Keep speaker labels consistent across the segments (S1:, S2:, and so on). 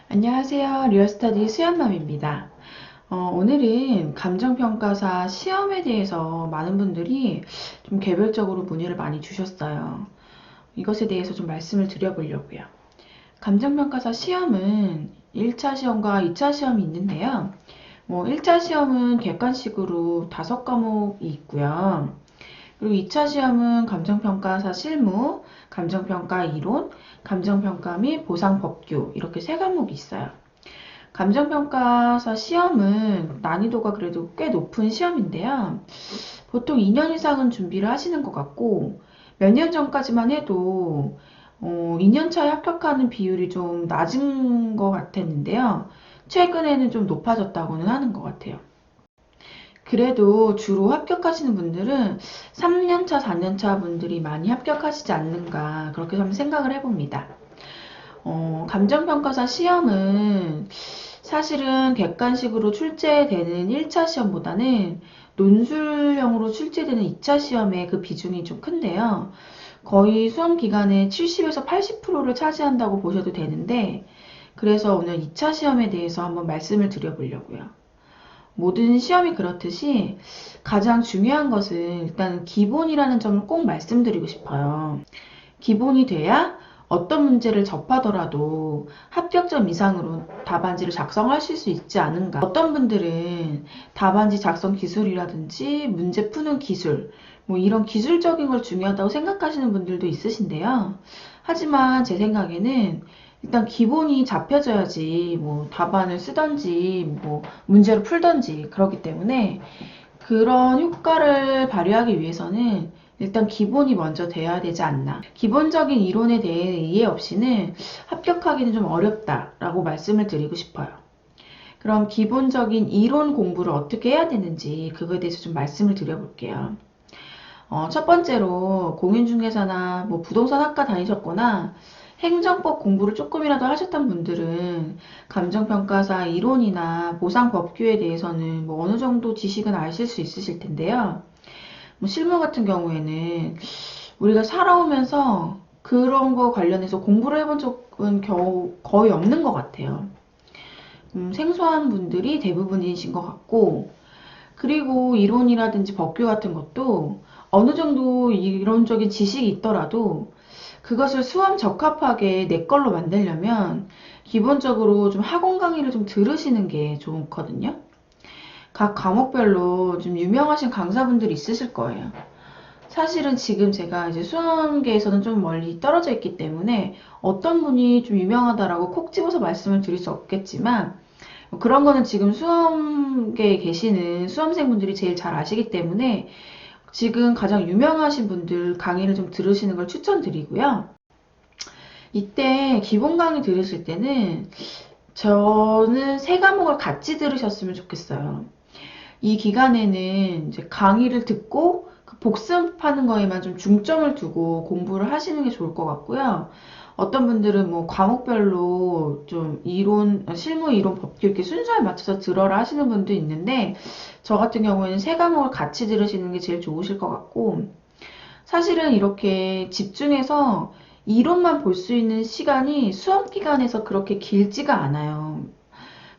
S1: 안녕하세요. 리얼스터디 수연맘입니다. 오늘은 감정평가사 시험에 대해서 많은 분들이 좀 개별적으로 문의를 많이 주셨어요. 이것에 대해서 좀 말씀을 드려보려고요. 감정평가사 시험은 1차 시험과 2차 시험이 있는데요. 1차 시험은 객관식으로 5과목이 있고요. 그리고 2차 시험은 감정평가사 실무, 감정평가 이론, 감정평가 및 보상법규 이렇게 3과목이 있어요. 감정평가사 시험은 난이도가 그래도 꽤 높은 시험인데요. 보통 2년 이상은 준비를 하시는 것 같고 몇 년 전까지만 해도 2년 차에 합격하는 비율이 좀 낮은 것 같았는데요. 최근에는 좀 높아졌다고는 하는 것 같아요. 그래도 주로 합격하시는 분들은 3년차, 4년차 분들이 많이 합격하시지 않는가 그렇게 한번 생각을 해봅니다. 감정평가사 시험은 사실은 객관식으로 출제되는 1차 시험보다는 논술형으로 출제되는 2차 시험의 그 비중이 좀 큰데요. 거의 수험 기간의 70에서 80%를 차지한다고 보셔도 되는데, 그래서 오늘 2차 시험에 대해서 한번 말씀을 드려보려고요. 모든 시험이 그렇듯이 가장 중요한 것은 일단 기본이라는 점을 꼭 말씀드리고 싶어요. 기본이 돼야 어떤 문제를 접하더라도 합격점 이상으로 답안지를 작성하실 수 있지 않은가. 어떤 분들은 답안지 작성 기술이라든지 문제 푸는 기술, 이런 기술적인 걸 중요하다고 생각하시는 분들도 있으신데요. 하지만 제 생각에는 일단 기본이 잡혀져야지 답안을 쓰던지 문제를 풀던지 그렇기 때문에 그런 효과를 발휘하기 위해서는 일단 기본이 먼저 돼야 되지 않나. 기본적인 이론에 대해 이해 없이는 합격하기는 좀 어렵다라고 말씀을 드리고 싶어요. 그럼 기본적인 이론 공부를 어떻게 해야 되는지 그거에 대해서 좀 말씀을 드려볼게요. 첫 번째로 공인중개사나 부동산 학과 다니셨거나 행정법 공부를 조금이라도 하셨던 분들은 감정평가사 이론이나 보상법규에 대해서는 어느 정도 지식은 아실 수 있으실 텐데요. 실무 같은 경우에는 우리가 살아오면서 그런 거 관련해서 공부를 해본 적은 거의 없는 것 같아요. 생소한 분들이 대부분이신 것 같고, 그리고 이론이라든지 법규 같은 것도 어느 정도 이론적인 지식이 있더라도 그것을 수험 적합하게 내 걸로 만들려면 기본적으로 좀 학원 강의를 좀 들으시는 게 좋거든요. 각 과목별로 좀 유명하신 강사분들이 있으실 거예요. 사실은 지금 제가 이제 수험계에서는 좀 멀리 떨어져 있기 때문에 어떤 분이 좀 유명하다라고 콕 집어서 말씀을 드릴 수 없겠지만 그런 거는 지금 수험계에 계시는 수험생분들이 제일 잘 아시기 때문에 지금 가장 유명하신 분들 강의를 좀 들으시는 걸 추천드리고요. 이때 기본 강의 들으실 때는 저는 3과목을 같이 들으셨으면 좋겠어요. 이 기간에는 이제 강의를 듣고 그 복습하는 거에만 좀 중점을 두고 공부를 하시는 게 좋을 것 같고요. 어떤 분들은 과목별로 좀 이론, 실무 이론 법규 이렇게 순서에 맞춰서 들어라 하시는 분도 있는데, 저 같은 경우에는 3과목을 같이 들으시는 게 제일 좋으실 것 같고, 사실은 이렇게 집중해서 이론만 볼 수 있는 시간이 수업 기간에서 그렇게 길지가 않아요.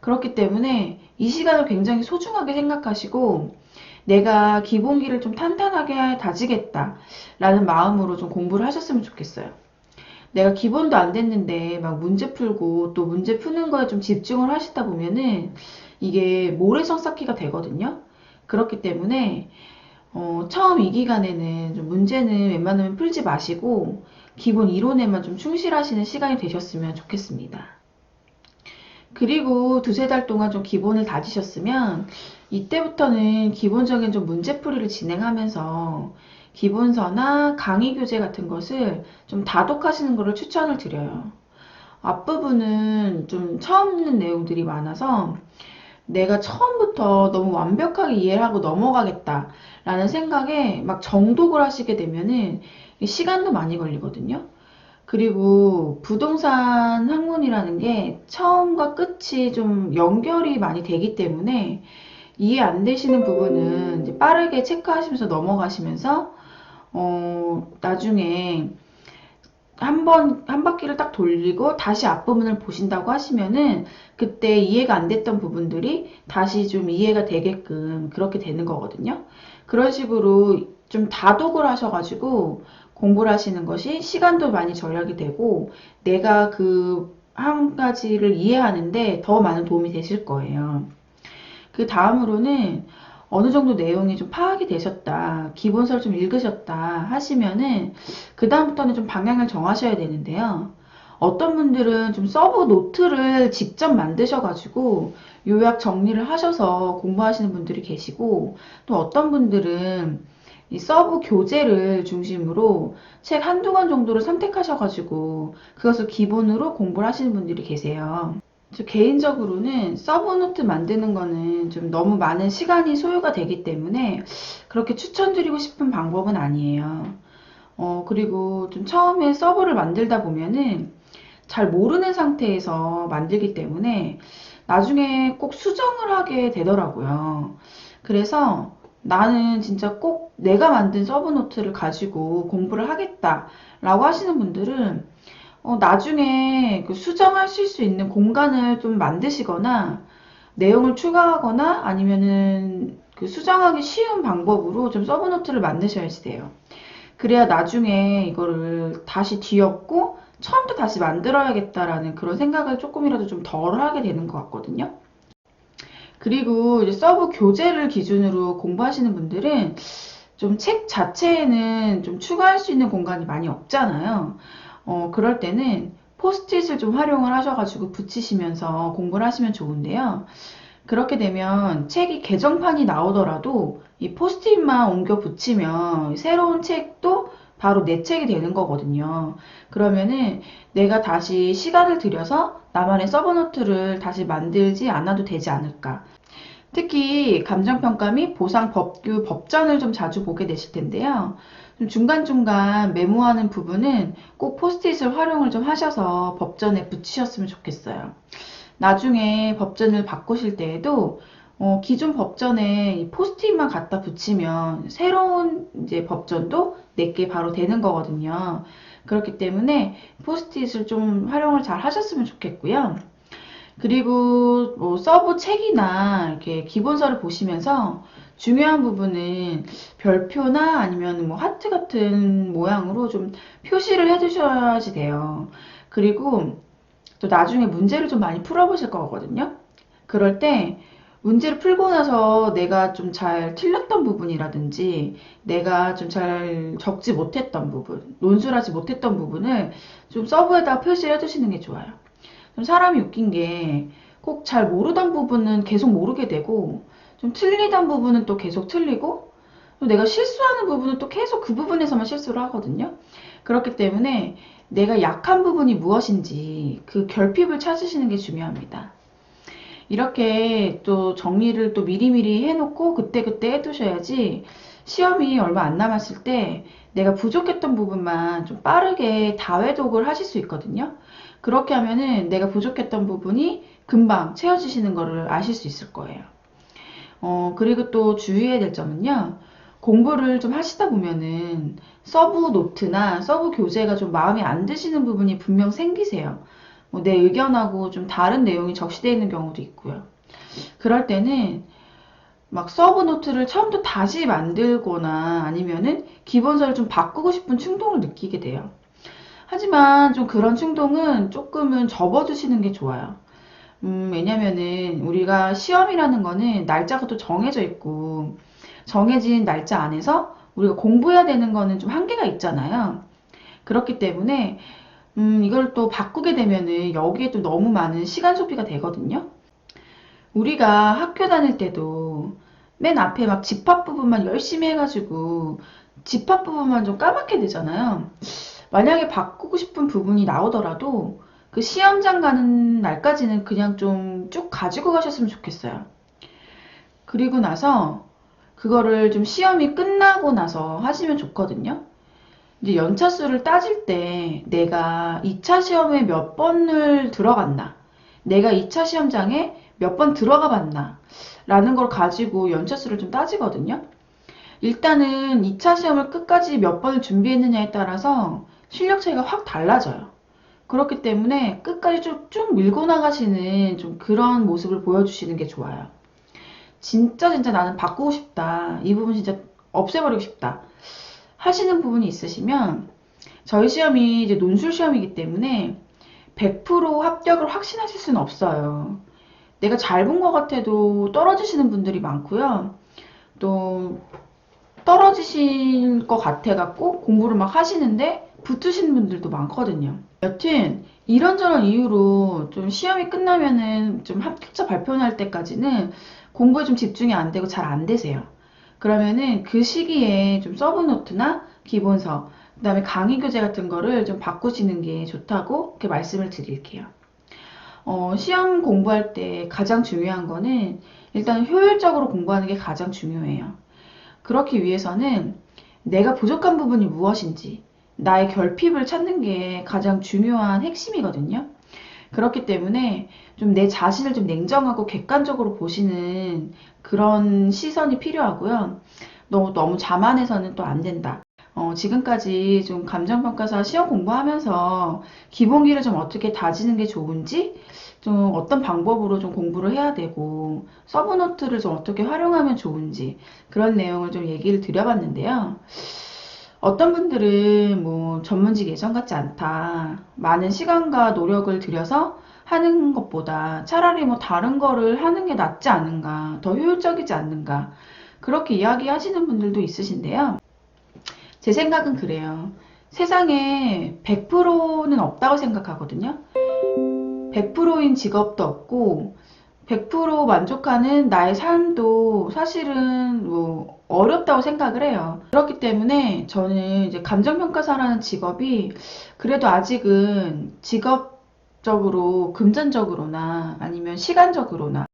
S1: 그렇기 때문에 이 시간을 굉장히 소중하게 생각하시고 내가 기본기를 좀 탄탄하게 다지겠다 라는 마음으로 좀 공부를 하셨으면 좋겠어요. 내가 기본도 안 됐는데 막 문제 풀고 또 문제 푸는 거에 좀 집중을 하시다 보면은 이게 모래성 쌓기가 되거든요. 그렇기 때문에 처음 이 기간에는 좀 문제는 웬만하면 풀지 마시고 기본 이론에만 좀 충실하시는 시간이 되셨으면 좋겠습니다. 그리고 두세 달 동안 좀 기본을 다지셨으면 이때부터는 기본적인 좀 문제풀이를 진행하면서 기본서나 강의 교재 같은 것을 좀 다독하시는 것을 추천을 드려요. 앞부분은 좀 처음 듣는 내용들이 많아서 내가 처음부터 너무 완벽하게 이해를 하고 넘어가겠다 라는 생각에 막 정독을 하시게 되면은 시간도 많이 걸리거든요. 그리고 부동산 학문이라는 게 처음과 끝이 좀 연결이 많이 되기 때문에 이해 안 되시는 부분은 이제 빠르게 체크하시면서 넘어가시면서 나중에 한 바퀴를 딱 돌리고 다시 앞부분을 보신다고 하시면은 그때 이해가 안 됐던 부분들이 다시 좀 이해가 되게끔 그렇게 되는 거거든요. 그런 식으로 좀 다독을 하셔가지고 공부를 하시는 것이 시간도 많이 절약이 되고 내가 그 한 가지를 이해하는데 더 많은 도움이 되실 거예요. 그 다음으로는 어느 정도 내용이 좀 파악이 되셨다, 기본서를 좀 읽으셨다 하시면은 그 다음부터는 좀 방향을 정하셔야 되는데요. 어떤 분들은 좀 서브 노트를 직접 만드셔가지고 요약 정리를 하셔서 공부하시는 분들이 계시고, 또 어떤 분들은 이 서브 교재를 중심으로 책 한두 권 정도를 선택하셔가지고 그것을 기본으로 공부를 하시는 분들이 계세요. 저 개인적으로는 서브노트 만드는 거는 좀 너무 많은 시간이 소요가 되기 때문에 그렇게 추천드리고 싶은 방법은 아니에요. 그리고 좀 처음에 서브를 만들다 보면은 잘 모르는 상태에서 만들기 때문에 나중에 꼭 수정을 하게 되더라고요. 그래서 나는 진짜 꼭 내가 만든 서브노트를 가지고 공부를 하겠다라고 하시는 분들은 나중에 그 수정하실 수 있는 공간을 좀 만드시거나 내용을 추가하거나 아니면은 그 수정하기 쉬운 방법으로 좀 서브노트를 만드셔야지 돼요. 그래야 나중에 이거를 다시 뒤엎고 처음부터 다시 만들어야겠다라는 그런 생각을 조금이라도 좀 덜 하게 되는 것 같거든요. 그리고 이제 서브 교재를 기준으로 공부하시는 분들은 좀 책 자체에는 좀 추가할 수 있는 공간이 많이 없잖아요. 그럴 때는 포스트잇을 좀 활용을 하셔가지고 붙이시면서 공부를 하시면 좋은데요. 그렇게 되면 책이 개정판이 나오더라도 이 포스트잇만 옮겨 붙이면 새로운 책도 바로 내 책이 되는 거거든요. 그러면은 내가 다시 시간을 들여서 나만의 서브노트를 다시 만들지 않아도 되지 않을까. 특히 감정평가 및 보상 법규 법전을 좀 자주 보게 되실 텐데요. 좀 중간중간 메모하는 부분은 꼭 포스트잇을 활용을 좀 하셔서 법전에 붙이셨으면 좋겠어요. 나중에 법전을 바꾸실 때에도 기존 법전에 이 포스트잇만 갖다 붙이면 새로운 이제 법전도 내게 바로 되는 거거든요. 그렇기 때문에 포스트잇을 좀 활용을 잘 하셨으면 좋겠고요. 그리고 뭐 서브 책이나 이렇게 기본서를 보시면서 중요한 부분은 별표나 아니면 뭐 하트 같은 모양으로 좀 표시를 해 두셔야지 돼요. 그리고 또 나중에 문제를 좀 많이 풀어보실 거거든요. 그럴 때 문제를 풀고 나서 내가 좀 잘 틀렸던 부분이라든지 내가 좀 잘 적지 못했던 부분, 논술하지 못했던 부분을 좀 서브에다 표시를 해두시는 게 좋아요. 좀 사람이 웃긴 게 꼭 잘 모르던 부분은 계속 모르게 되고 좀 틀리던 부분은 또 계속 틀리고 또 내가 실수하는 부분은 또 계속 그 부분에서만 실수를 하거든요. 그렇기 때문에 내가 약한 부분이 무엇인지 그 결핍을 찾으시는 게 중요합니다. 이렇게 또 정리를 또 미리미리 해놓고 그때그때 해두셔야지 시험이 얼마 안 남았을 때 내가 부족했던 부분만 좀 빠르게 다회독을 하실 수 있거든요. 그렇게 하면은 내가 부족했던 부분이 금방 채워지시는 거를 아실 수 있을 거예요. 그리고 또 주의해야 될 점은요. 공부를 좀 하시다 보면은 서브 노트나 서브 교재가 좀 마음에 안 드시는 부분이 분명 생기세요. 내 의견하고 좀 다른 내용이 적시되어 있는 경우도 있고요. 그럴 때는 막 서브 노트를 처음부터 다시 만들거나 아니면은 기본서를 좀 바꾸고 싶은 충동을 느끼게 돼요. 하지만 좀 그런 충동은 조금은 접어두시는 게 좋아요. 왜냐면은 우리가 시험이라는 거는 날짜가 또 정해져 있고 정해진 날짜 안에서 우리가 공부해야 되는 거는 좀 한계가 있잖아요. 그렇기 때문에 이걸 또 바꾸게 되면은 여기에 또 너무 많은 시간 소비가 되거든요. 우리가 학교 다닐 때도 맨 앞에 막 집합 부분만 열심히 해가지고 집합 부분만 좀 까맣게 되잖아요. 만약에 바꾸고 싶은 부분이 나오더라도 그 시험장 가는 날까지는 그냥 좀 쭉 가지고 가셨으면 좋겠어요. 그리고 나서 그거를 좀 시험이 끝나고 나서 하시면 좋거든요. 이제 연차수를 따질 때 내가 2차 시험에 몇 번을 들어갔나, 내가 2차 시험장에 몇 번 들어가 봤나 라는 걸 가지고 연차수를 좀 따지거든요. 일단은 2차 시험을 끝까지 몇 번을 준비했느냐에 따라서 실력 차이가 확 달라져요. 그렇기 때문에 끝까지 쭉 밀고 나가시는 좀 그런 모습을 보여주시는 게 좋아요. 진짜 나는 바꾸고 싶다. 이 부분 진짜 없애버리고 싶다. 하시는 부분이 있으시면 저희 시험이 이제 논술 시험이기 때문에 100% 합격을 확신하실 수는 없어요. 내가 잘 본 것 같아도 떨어지시는 분들이 많고요. 또 떨어지실 것 같아갖고 공부를 막 하시는데 붙으시는 분들도 많거든요. 여튼 이런저런 이유로 좀 시험이 끝나면은 좀 합격자 발표 날 때까지는 공부에 좀 집중이 안 되고 잘 안 되세요. 그러면은 그 시기에 좀 서브노트나 기본서, 그 다음에 강의 교재 같은 거를 좀 바꾸시는 게 좋다고 이렇게 말씀을 드릴게요. 시험 공부할 때 가장 중요한 거는 일단 효율적으로 공부하는 게 가장 중요해요. 그렇기 위해서는 내가 부족한 부분이 무엇인지, 나의 결핍을 찾는 게 가장 중요한 핵심이거든요. 그렇기 때문에 좀 내 자신을 좀 냉정하고 객관적으로 보시는 그런 시선이 필요하고요. 너무 자만해서는 또 안 된다. 지금까지 좀 감정평가사 시험 공부하면서 기본기를 좀 어떻게 다지는 게 좋은지, 좀 어떤 방법으로 좀 공부를 해야 되고, 서브노트를 좀 어떻게 활용하면 좋은지, 그런 내용을 좀 얘기를 드려봤는데요. 어떤 분들은 뭐 전문직 예전 같지 않다. 많은 시간과 노력을 들여서 하는 것보다 차라리 뭐 다른 거를 하는 게 낫지 않은가, 더 효율적이지 않는가, 그렇게 이야기하시는 분들도 있으신데요. 제 생각은 그래요. 세상에 100%는 없다고 생각하거든요. 100%인 직업도 없고 100% 만족하는 나의 삶도 사실은 뭐 어렵다고 생각을 해요. 그렇기 때문에 저는 이제 감정평가사라는 직업이 그래도 아직은 직업적으로 금전적으로나 아니면 시간적으로나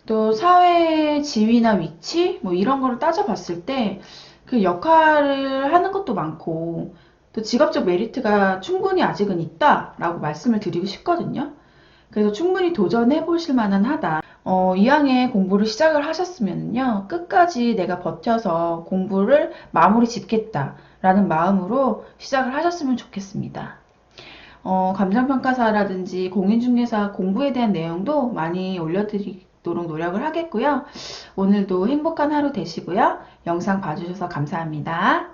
S1: 또 사회의 지위나 위치 뭐 이런 거를 따져봤을 때 그 역할을 하는 것도 많고 또 직업적 메리트가 충분히 아직은 있다라고 말씀을 드리고 싶거든요. 그래서 충분히 도전해 보실 만한 하다. 이왕에 공부를 시작을 하셨으면요. 끝까지 내가 버텨서 공부를 마무리 짓겠다라는 마음으로 시작을 하셨으면 좋겠습니다. 감정평가사라든지 공인중개사 공부에 대한 내용도 많이 올려드리도록 노력을 하겠고요. 오늘도 행복한 하루 되시고요. 영상 봐주셔서 감사합니다.